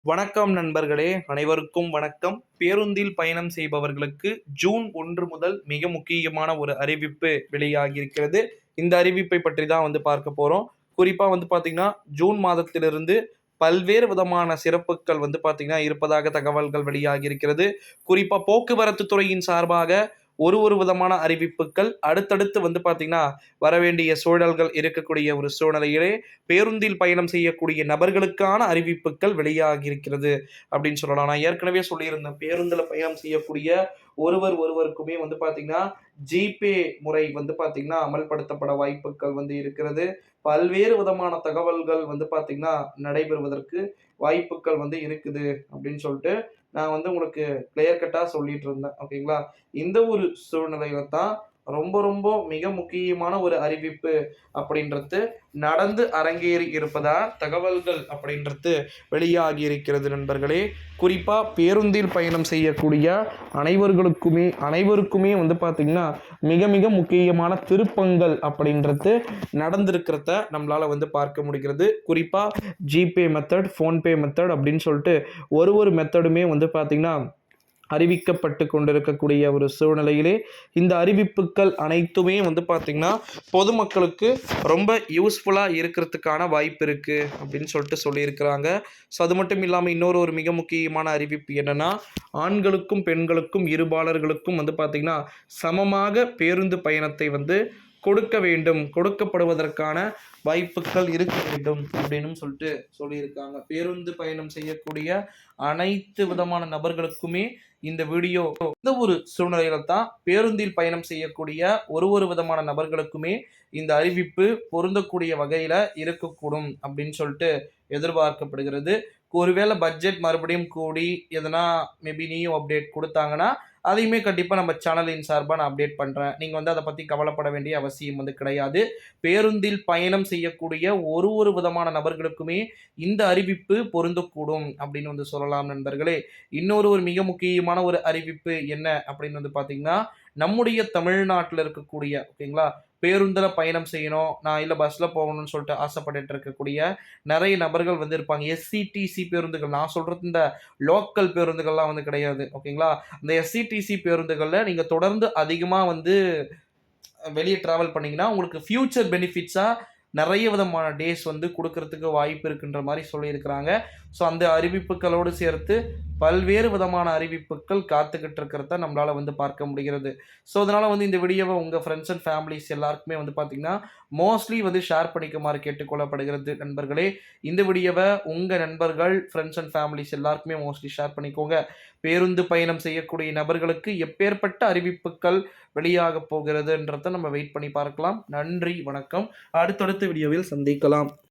வணக்கம் நண்பர்களே, அனைவருக்கும் வணக்கம். பேருந்தில் பயணம் செய்பவர்களுக்கு ஜூன் 1 முதல் மிக முக்கியமான ஒரு அறிவிப்பு வெளியாகியிருக்கிறது. இந்த அறிவிப்பை பற்றி தான் பார்க்க போறோம். குறிப்பா பார்த்தீங்கன்னா, ஜூன் மாதத்திலிருந்து பல்வேறு விதமான சிறப்புகள் பார்த்தீங்கன்னா இருப்பதாக தகவல்கள் வெளியாகியிருக்கிறது. குறிப்பா போக்குவரத்து துறையின் சார்பாக ஒரு விதமான அறிவிப்புகள் அடுத்தடுத்து பார்த்தீங்கன்னா வரவேண்டிய சூழல்கள் இருக்கக்கூடிய ஒரு சூழ்நிலையிலே பேருந்தில் பயணம் செய்யக்கூடிய நபர்களுக்கான அறிவிப்புகள் வெளியாகியிருக்கிறது அப்படின்னு சொல்லலாம். நான் ஏற்கனவே சொல்லியிருந்தேன். பேருந்துல பயணம் செய்யக்கூடிய ஒருவருக்குமே பார்த்தீங்கன்னா, ஜிபே முறை பார்த்தீங்கன்னா, அமல்படுத்தப்பட வாய்ப்புகள் இருக்கிறது. பல்வேறு விதமான தகவல்கள் பார்த்தீங்கன்னா, நடைபெறுவதற்கு வாய்ப்புகள் இருக்குது அப்படின்னு சொல்லிட்டு நான் உங்களுக்கு கிளியர் கட்டா சொல்லிட்டு இருந்தேன். ஓகேங்களா? இந்த ஒரு சூழ்நிலையில தான் ரொம்ப மிக முக்கியமான ஒரு அறிவிப்பு அப்படின்றது நடந்து அரங்கேறி இருப்பதா தகவல்கள் அப்படின்றது வெளியாகி இருக்கிறது நண்பர்களே. குறிப்பா பேருந்தில் பயணம் செய்யக்கூடிய அனைவருக்குமே பார்த்தீங்கன்னா மிக முக்கியமான திருப்பங்கள் அப்படின்றது நடந்திருக்கிறத நம்மளால பார்க்க முடிகிறது. குறிப்பா ஜிபே மெத்தட், ஃபோன்பே மெத்தட் அப்படின்னு சொல்லிட்டு ஒரு மெத்தடுமே பார்த்தீங்கன்னா அறிவிக்கப்பட்டு கொண்டிருக்கக்கூடிய ஒரு சூழ்நிலையிலே இந்த அறிவிப்புகள் அனைத்துமே பார்த்தீங்கன்னா பொதுமக்களுக்கு ரொம்ப யூஸ்ஃபுல்லாக இருக்கிறதுக்கான வாய்ப்பு இருக்குது அப்படின்னு சொல்லிட்டு சொல்லியிருக்கிறாங்க. ஸோ அது மட்டும் இல்லாமல் இன்னொரு மிக முக்கியமான அறிவிப்பு என்னென்னா, ஆண்களுக்கும் பெண்களுக்கும் இருபாலர்களுக்கும் பார்த்தீங்கன்னா சமமாக பேருந்து பயணத்தை கொடுக்க வேண்டும், கொடுக்கப்படுவதற்கான வாய்ப்புகள் இருக்க வேண்டும் அப்படின்னு சொல்லிட்டு சொல்லியிருக்காங்க. பேருந்து பயணம் செய்யக்கூடிய அனைத்து விதமான நபர்களுக்குமே இந்த வீடியோ இந்த ஒரு சூழ்நிலையில தான் பேருந்தில் பயணம் செய்யக்கூடிய ஒரு விதமான நபர்களுக்குமே இந்த அறிவிப்பு பொருந்தக்கூடிய வகையில இருக்கக்கூடும் அப்படின்னு சொல்லிட்டு எதிர்பார்க்கப்படுகிறது. ஒருவேளை பட்ஜெட் மறுபடியும் கூடி எதனா மேபி நியூ அப்டேட் கொடுத்தாங்கன்னா அதையுமே கண்டிப்பாக நம்ம சேனலின் சார்பாக நான் அப்டேட் பண்ணுறேன். நீங்கள் அதை பற்றி கவலைப்பட வேண்டிய அவசியம் கிடையாது. பேருந்தில் பயணம் செய்யக்கூடிய ஒரு விதமான நபர்களுக்குமே இந்த அறிவிப்பு பொருந்தக்கூடும் அப்படின்னு சொல்லலாம் நண்பர்களே. இன்னொரு மிக முக்கியமான ஒரு அறிவிப்பு என்ன அப்படின்னு பார்த்தீங்கன்னா, நம்முடைய தமிழ்நாட்டில் இருக்கக்கூடிய ஓகேங்களா பேருந்தில் பயணம் செய்யணும், நான் இல்லை பஸ்ஸில் போகணும்னு சொல்லிட்டு ஆசைப்பட்டுட்டு இருக்கக்கூடிய நிறைய நபர்கள் இருப்பாங்க. எஸ்சிடிசி பேருந்துகள், நான் சொல்கிறது இந்த லோக்கல் பேருந்துகள்லாம் கிடையாது. ஓகேங்களா? இந்த எஸ்சிடிசி பேருந்துகளில் நீங்கள் தொடர்ந்து அதிகமாக வெளியே ட்ராவல் பண்ணிங்கன்னா உங்களுக்கு ஃபியூச்சர் பெனிஃபிட்ஸாக நிறைய விதமான டேஸ் கொடுக்கறதுக்கு வாய்ப்பு இருக்குன்ற மாதிரி சொல்லியிருக்கிறாங்க. ஸோ அந்த அறிவிப்புகளோடு சேர்த்து பல்வேறு விதமான அறிவிப்புகள் காத்துக்கிட்டு இருக்கிறத நம்மளால் பார்க்க முடிகிறது. ஸோ அதனால் இந்த வீடியோவை உங்கள் ஃப்ரெண்ட்ஸ் அண்ட் ஃபேமிலிஸ் எல்லாருக்குமே பார்த்தீங்கன்னா மோஸ்ட்லி ஷேர் பண்ணிக்குமாறு கேட்டுக்கொள்ளப்படுகிறது நண்பர்களே. இந்த வீடியோவை உங்கள் நண்பர்கள், ஃப்ரெண்ட்ஸ் அண்ட் ஃபேமிலிஸ் எல்லாருக்குமே மோஸ்ட்லி ஷேர் பண்ணிக்கோங்க. பேருந்து பயணம் செய்யக்கூடிய நபர்களுக்கு எப்பேற்பட்ட அறிவிப்புகள் வெளியாக போகிறதுன்றதை நம்ம வெயிட் பண்ணி பார்க்கலாம். நன்றி, வணக்கம். அடுத்தடுத்த வீடியோவில் சந்திக்கலாம்.